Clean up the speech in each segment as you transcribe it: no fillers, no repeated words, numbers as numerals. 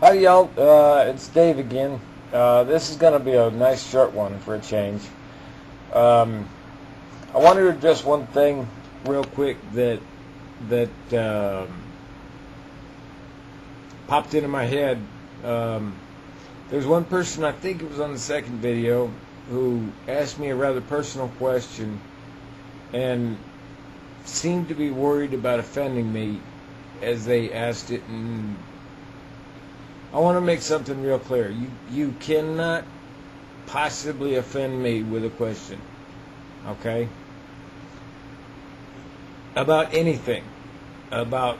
Hi y'all, it's Dave again. This is going to be a nice short one for a change. Um, I wanted to address one thing real quick that popped into my head. Um, there's one person, I think it was on the second video, who asked me a rather personal question and seemed to be worried about offending me as they asked it. And I want to make something real clear. You cannot possibly offend me with a question, okay? About anything, about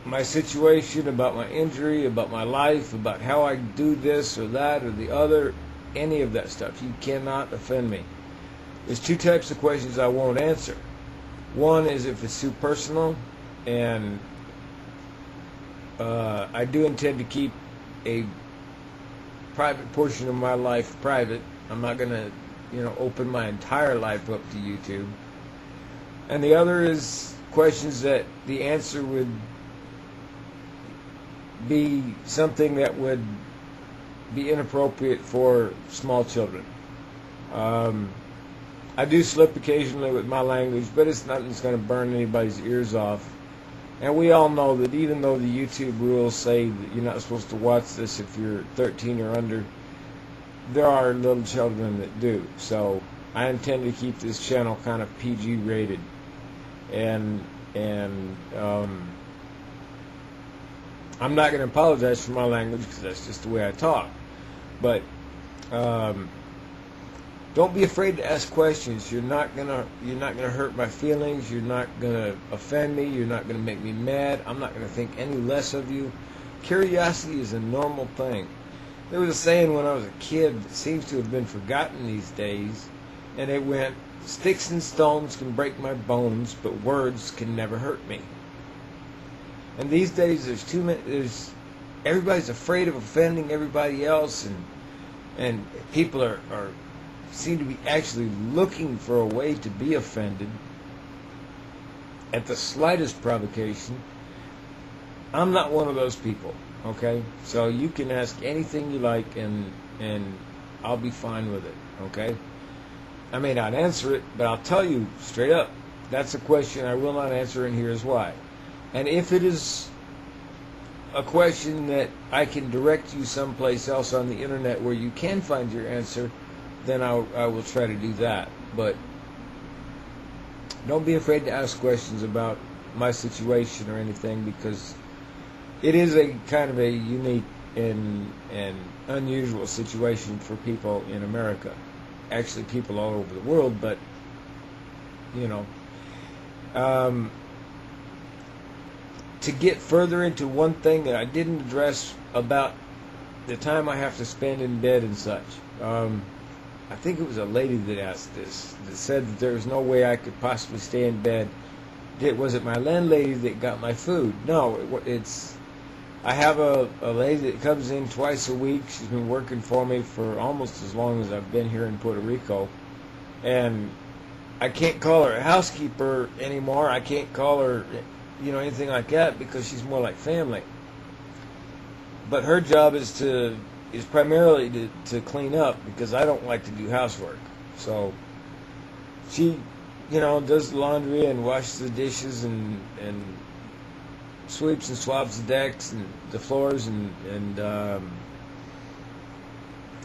my situation, about my injury, about my life, about how I do this or that or the other, any of that stuff. You cannot offend me. There's two types of questions I won't answer. One is if it's too personal, and I do intend to keep a private portion of my life private. I'm not going to, open my entire life up to YouTube. And the other is questions that the answer would be something that would be inappropriate for small children. I do slip occasionally with my language, but it's nothing that's going to burn anybody's ears off. And we all know that even though the YouTube rules say that you're not supposed to watch this if you're 13 or under, there are little children that do. So I intend to keep this channel kind of PG rated. And I'm not going to apologize for my language because that's just the way I talk. But don't be afraid to ask questions. You're not gonna hurt my feelings. You're not gonna offend me. You're not gonna make me mad. I'm not gonna think any less of you. Curiosity is a normal thing. There was a saying when I was a kid that seems to have been forgotten these days, and it went, "Sticks and stones can break my bones, but words can never hurt me." And these days, there's too many. Everybody's afraid of offending everybody else, and people are seem to be actually looking for a way to be offended at the slightest provocation. I'm not one of those people, okay? So you can ask anything you like, and I'll be fine with it, okay? I may not answer it, but I'll tell you straight up, that's a question I will not answer, and here's why. And if it is a question that I can direct you someplace else on the internet where you can find your answer, then I will try to do that. But don't be afraid to ask questions about my situation or anything, because it is a kind of a unique and unusual situation for people in America. Actually, people all over the world, but to get further into one thing that I didn't address about the time I have to spend in bed and such. I think it was a lady that asked this, that said that there was no way I could possibly stay in bed. Was it my landlady that got my food? No, I have a lady that comes in twice a week. She's been working for me for almost as long as I've been here in Puerto Rico. And I can't call her a housekeeper anymore. I can't call her, anything like that, because she's more like family. But her job is primarily to clean up, because I don't like to do housework. So she, does the laundry and washes the dishes and sweeps and swabs the decks and the floors and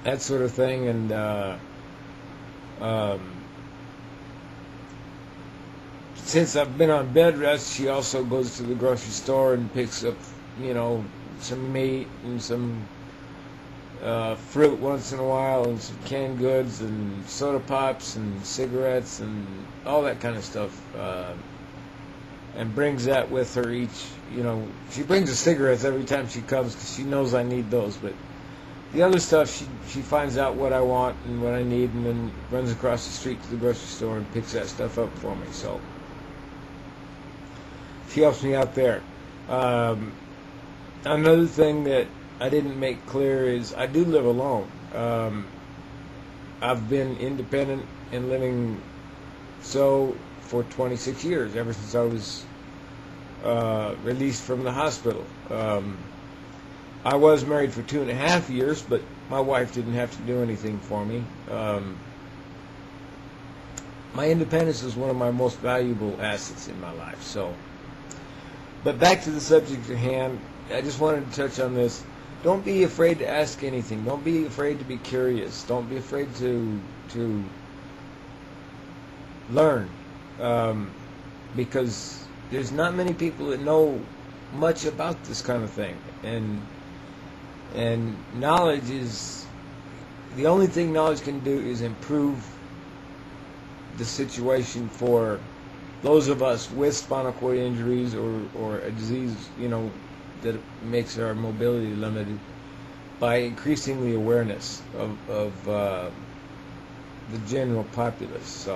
that sort of thing. And since I've been on bed rest, she also goes to the grocery store and picks up, some meat and some fruit once in a while, and some canned goods and soda pops and cigarettes and all that kind of stuff, and brings that with her each. She brings the cigarettes every time she comes because she knows I need those, but the other stuff she finds out what I want and what I need, and then runs across the street to the grocery store and picks that stuff up for me. So she helps me out there. Another thing that I didn't make clear is I do live alone. I've been independent and living so for 26 years, ever since I was released from the hospital. I was married for 2.5 years, but my wife didn't have to do anything for me. My independence is one of my most valuable assets in my life. So, but back to the subject at hand, I just wanted to touch on this. Don't be afraid to ask anything. Don't be afraid to be curious. Don't be afraid to learn, because there's not many people that know much about this kind of thing, and knowledge is the only thing knowledge can do is improve the situation for those of us with spinal cord injuries or a disease, that makes our mobility limited, by increasing the awareness of the general populace.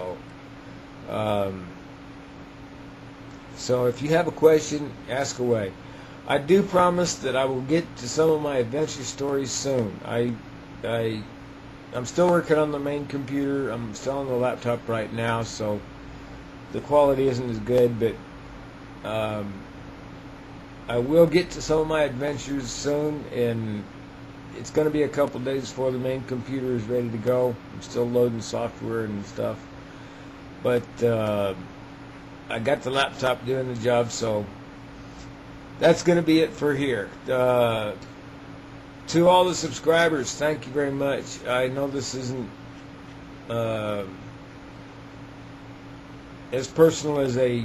So if you have a question, ask away. I do promise that I will get to some of my adventure stories soon. I'm still working on the main computer. I'm still on the laptop right now, so the quality isn't as good, but I will get to some of my adventures soon, and it's going to be a couple days before the main computer is ready to go. I'm still loading software and stuff, but I got the laptop doing the job, so that's going to be it for here. To all the subscribers, thank you very much. I know this isn't as personal as a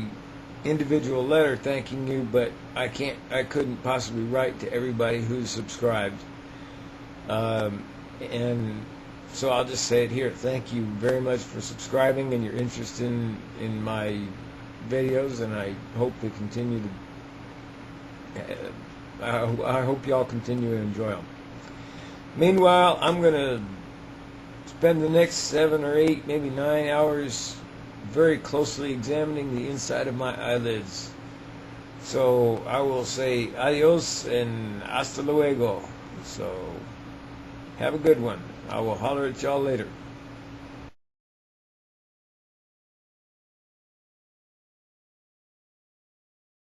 individual letter thanking you, but I couldn't possibly write to everybody who's subscribed, and so I'll just say it here. Thank you very much for subscribing and your interest in my videos, and I hope to continue to. I hope y'all continue to enjoy them. Meanwhile, I'm going to spend the next 7 or 8, maybe 9 hours very closely examining the inside of my eyelids. So I will say adios and hasta luego. So have a good one. I will holler at y'all later.